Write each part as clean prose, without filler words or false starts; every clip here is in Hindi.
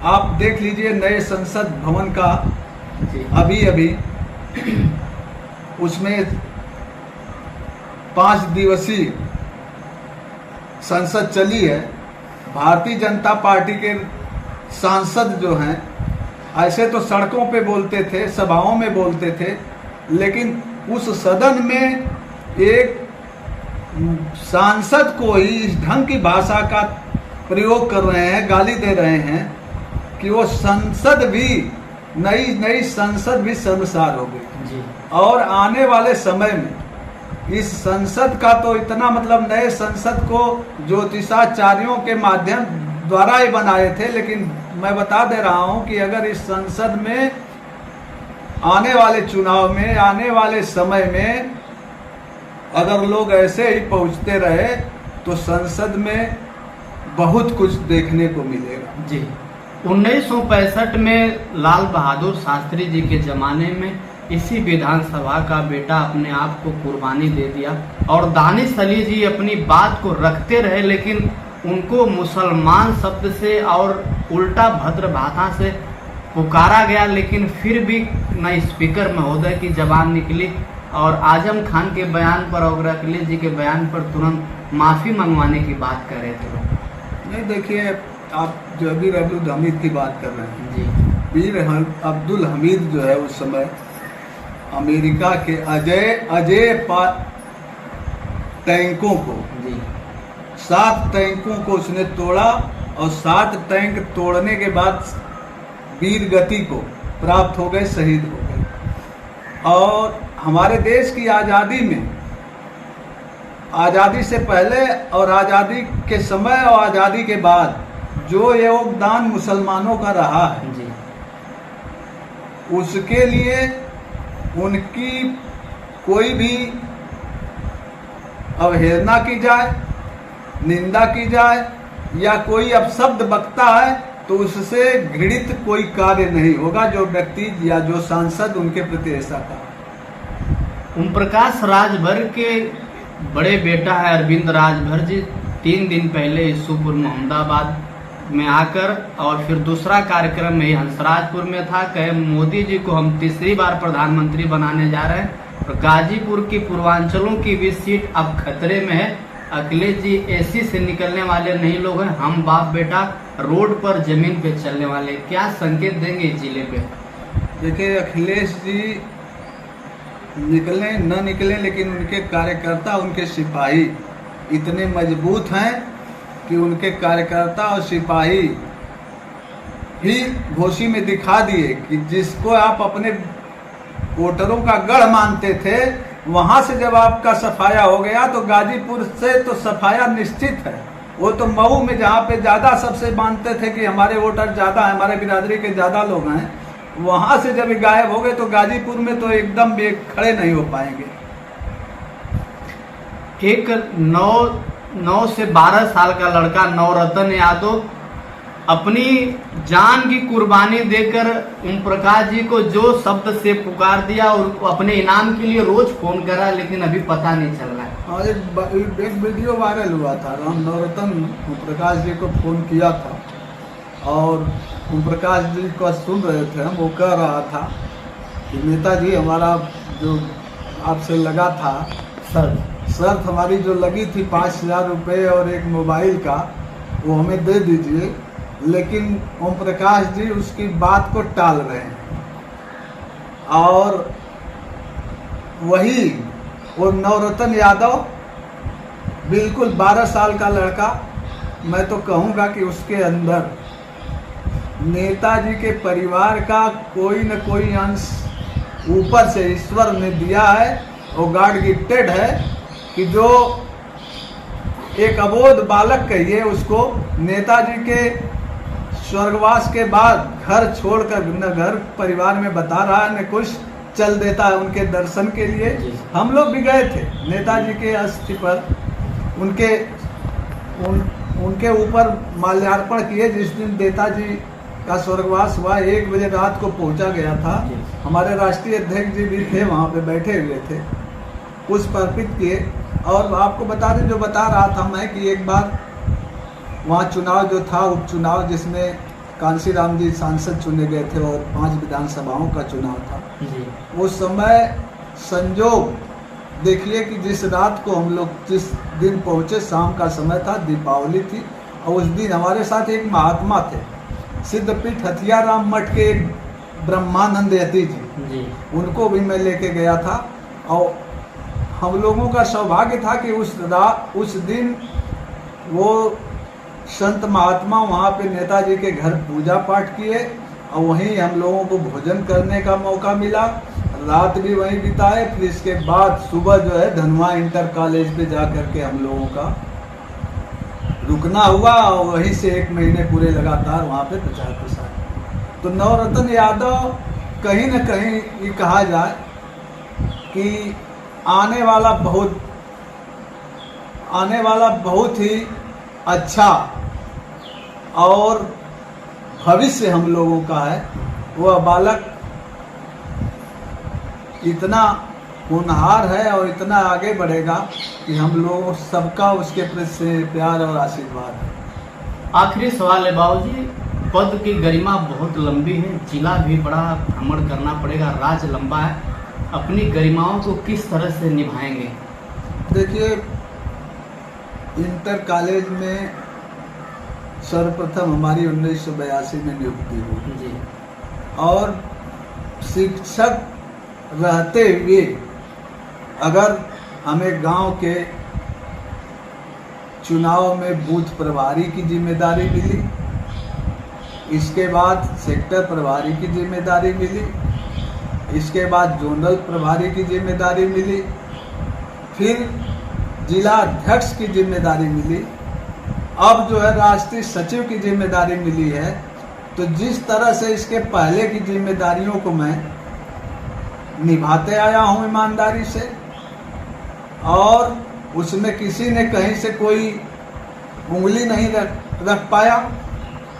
आप देख लीजिए नए संसद भवन का अभी अभी उसमें 5 दिवसीय संसद चली है। भारतीय जनता पार्टी के सांसद जो हैं ऐसे तो सड़कों पे बोलते थे, सभाओं में बोलते थे, लेकिन उस सदन में एक सांसद को ही इस ढंग की भाषा का प्रयोग कर रहे हैं, गाली दे रहे हैं कि वो संसद भी नई संसद भी शर्मसार हो गई। और आने वाले समय में इस संसद का तो इतना मतलब नए संसद को ज्योतिषाचार्यों के माध्यम द्वारा ही बनाए थे, लेकिन मैं बता दे रहा हूं कि अगर इस संसद में आने वाले चुनाव में, आने वाले समय में अगर लोग ऐसे ही पहुंचते रहे तो संसद में बहुत कुछ देखने को मिलेगा। जी, 1965 में लाल बहादुर शास्त्री जी के जमाने में इसी विधानसभा का बेटा अपने आप को कुर्बानी दे दिया और दानिश अली जी अपनी बात को रखते रहे, लेकिन उनको मुसलमान शब्द से और उल्टा भद्र भाषा से पुकारा गया, लेकिन फिर भी न स्पीकर महोदय की जबान निकली और आजम खान के बयान पर और अखिलेश जी के बयान पर तुरंत माफ़ी मंगवाने की बात कर रहे थे लोग। नहीं, देखिए आप जबीर अब्दुल हमीद की बात कर रहे हैं जी। वीर अब्दुल हमीद जो है उस समय अमेरिका के अजय टैंकों को जी 7 टैंकों को उसने तोड़ा और 7 टैंक तोड़ने के बाद वीर गति को प्राप्त हो गए, शहीद हो गए। और हमारे देश की आज़ादी में, आज़ादी से पहले और आज़ादी के समय और आज़ादी के बाद जो योगदान मुसलमानों का रहा है जी, उसके लिए उनकी कोई भी अवहेलना की जाए, निंदा की जाए या कोई अपशब्द बकता है तो उससे घृणित कोई कार्य नहीं होगा जो व्यक्ति या जो सांसद उनके प्रति ऐसा कहा। ओम प्रकाश राजभर के बड़े बेटा है अरविंद राजभर जी 3 दिन पहले ईसूपुर मोहम्मदाबाद में आकर और फिर दूसरा कार्यक्रम में हंसराजपुर में था, कहे मोदी जी को हम तीसरी बार प्रधानमंत्री बनाने जा रहे हैं और गाजीपुर की पूर्वांचलों की भी सीट अब खतरे में है। अखिलेश जी एसी से निकलने वाले नहीं लोग हैं, हम बाप बेटा रोड पर जमीन पे चलने वाले, क्या संकेत देंगे इस जिले पे? देखिए अखिलेश जी निकले न निकले, लेकिन उनके कार्यकर्ता, उनके सिपाही इतने मजबूत हैं कि उनके कार्यकर्ता और सिपाही ही घोषी में दिखा दिए कि जिसको आप अपने वोटरों का गढ़ मानते थे, वहां से जब आपका सफाया हो गया तो गाजीपुर से तो सफाया निश्चित है। वो तो मऊ में जहाँ पे ज़्यादा सबसे मानते थे कि हमारे वोटर ज़्यादा हैं, हमारे बिरादरी के ज़्यादा लोग हैं, वहां से जब गायब हो गए तो गाजीपुर में तो एकदम खड़े नहीं हो पाएंगे। एक 9 से 12 साल का लड़का नवरत्न यादव अपनी जान की कुर्बानी देकर ओम प्रकाश जी को जो शब्द से पुकार दिया और अपने इनाम के लिए रोज फोन करा, लेकिन अभी पता नहीं चल रहा है। और एक वीडियो वायरल हुआ था, राम नवरत्न ओम प्रकाश जी को फोन किया था और ओम प्रकाश जी को सुन रहे थे हम, वो कह रहा था कि नेताजी हमारा जो आपसे लगा था शर्त हमारी जो लगी थी 5,000 रुपये और एक मोबाइल का, वो हमें दे दीजिए, लेकिन ओम प्रकाश जी उसकी बात को टाल रहे हैं। और वही वो नवरत्न यादव बिल्कुल 12 साल का लड़का, मैं तो कहूँगा कि उसके अंदर नेताजी के परिवार का कोई न कोई अंश ऊपर से ईश्वर ने दिया है, वो गॉड गिफ्टेड है कि जो एक अबोध बालक कहिए उसको, नेताजी के स्वर्गवास के बाद घर छोड़कर न घर परिवार में बता रहा है न कुछ, चल देता है उनके दर्शन के लिए। हम लोग भी गए थे नेताजी के अस्थि पर, उनके ऊपर माल्यार्पण किए। जिस दिन नेताजी का स्वर्गवास हुआ 1 बजे रात को पहुंचा गया था, हमारे राष्ट्रीय अध्यक्ष जी भी थे वहाँ पे बैठे हुए थे, पुष्प अर्पित किए। और आपको बता दें, जो बता रहा था मैं कि एक बार वहाँ चुनाव जो था उपचुनाव, जिसमें कांशीराम जी सांसद चुने गए थे और 5 विधानसभाओं का चुनाव था। जी उस समय संजोग देखिए कि जिस रात को हम लोग जिस दिन पहुंचे, शाम का समय था, दीपावली थी, और उस दिन हमारे साथ एक महात्मा थे, सिद्धपीठ हथियाराम मठ के एक ब्रह्मानंद यति जी, उनको भी मैं लेके गया था। और हम लोगों का सौभाग्य था कि उस दिन वो संत महात्मा वहाँ पे नेताजी के घर पूजा पाठ किए और वहीं हम लोगों को भोजन करने का मौका मिला, रात भी वहीं बिताए। फिर इसके बाद सुबह जो है धनवा इंटर कॉलेज पे जा करके हम लोगों का रुकना हुआ और वहीं से 1 महीने पूरे लगातार वहाँ पे प्रचार प्रसार। तो नवरत्न यादव कहीं न कहीं ये कहा जाए कि आने वाला बहुत ही अच्छा और भविष्य हम लोगों का है। वह बालक इतना होनहार है और इतना आगे बढ़ेगा कि हम लोग सबका उसके प्रति प्यार और आशीर्वाद है। आखिरी सवाल है बाबूजी, पद की गरिमा बहुत लंबी है, जिला भी बड़ा भ्रमण करना पड़ेगा, राज लंबा है, अपनी गरिमाओं को किस तरह से निभाएंगे? देखिए, इंटर कॉलेज में सर्वप्रथम हमारी 1982 में नियुक्ति हुई जी, और शिक्षक रहते हुए अगर हमें गांव के चुनाव में बूथ प्रभारी की जिम्मेदारी मिली, इसके बाद सेक्टर प्रभारी की जिम्मेदारी मिली, इसके बाद जोनल प्रभारी की जिम्मेदारी मिली, फिर जिला अध्यक्ष की जिम्मेदारी मिली, अब जो है राष्ट्रीय सचिव की जिम्मेदारी मिली है। तो जिस तरह से इसके पहले की जिम्मेदारियों को मैं निभाते आया हूँ ईमानदारी से, और उसमें किसी ने कहीं से कोई उंगली नहीं रख पाया,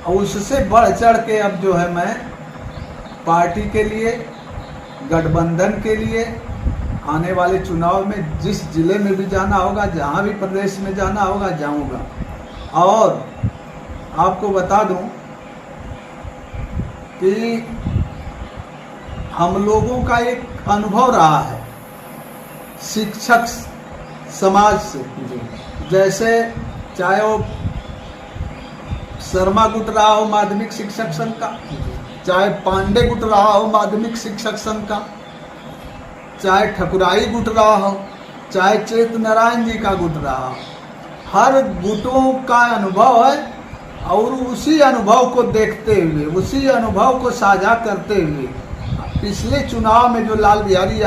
और उससे बढ़ चढ़ के अब जो है मैं पार्टी के लिए, गठबंधन के लिए आने वाले चुनाव में जिस जिले में भी जाना होगा, जहाँ भी प्रदेश में जाना होगा, जाऊँगा। और आपको बता दूं कि हम लोगों का एक अनुभव रहा है शिक्षक समाज से, जैसे चाहे वो शर्मा गुट रहा हो माध्यमिक शिक्षक संघ का, चाहे पांडे गुट रहा हो माध्यमिक शिक्षक संघ का, चाहे ठकुराई गुट रहा हो, चाहे चेत नारायण जी का गुट रहा हो, हर गुटों का अनुभव है। और उसी अनुभव को देखते हुए, उसी अनुभव को साझा करते हुए, पिछले चुनाव में जो लाल बिहारी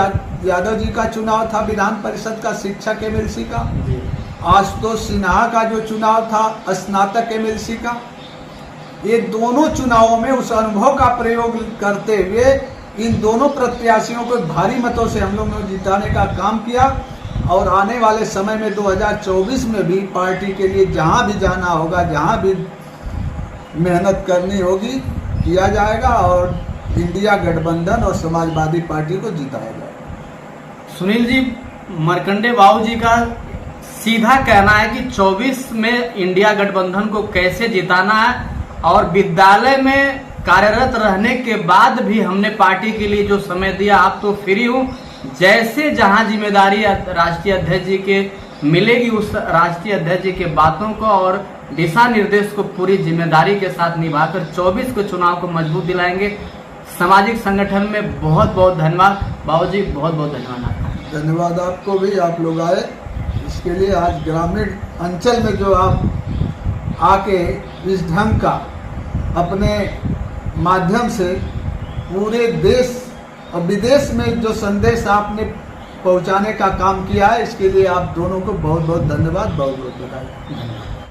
यादव जी का चुनाव था विधान परिषद का शिक्षक एमएलसी का, आशुतोष सिन्हा का जो चुनाव था स्नातक एमएलसी का, ये दोनों चुनावों में उस अनुभव का प्रयोग करते हुए इन दोनों प्रत्याशियों को भारी मतों से हम लोगों ने जिताने का काम किया। और आने वाले समय में 2024 में भी पार्टी के लिए जहां भी जाना होगा, जहां भी मेहनत करनी होगी, किया जाएगा और इंडिया गठबंधन और समाजवादी पार्टी को जिताया जाएगा। सुनील जी, मार्कंडे बाबू जी का सीधा कहना है कि 24 में इंडिया गठबंधन को कैसे जिताना है, और विद्यालय में कार्यरत रहने के बाद भी हमने पार्टी के लिए जो समय दिया, आप तो फ्री हूँ, जैसे जहां जिम्मेदारी राष्ट्रीय अध्यक्ष जी के मिलेगी, उस राष्ट्रीय अध्यक्ष जी के बातों को और दिशा निर्देश को पूरी जिम्मेदारी के साथ निभाकर 24 के चुनाव को मजबूत दिलाएंगे। सामाजिक संगठन में बहुत बहुत धन्यवाद बाबूजी, बहुत बहुत धन्यवाद। धन्यवाद आपको भी, आप लोग आए इसके लिए। आज ग्रामीण अंचल में जो आप आके इस ढंग का अपने माध्यम से पूरे देश और विदेश में जो संदेश आपने पहुंचाने का काम किया है, इसके लिए आप दोनों को बहुत बहुत धन्यवाद, बहुत बहुत बधाई।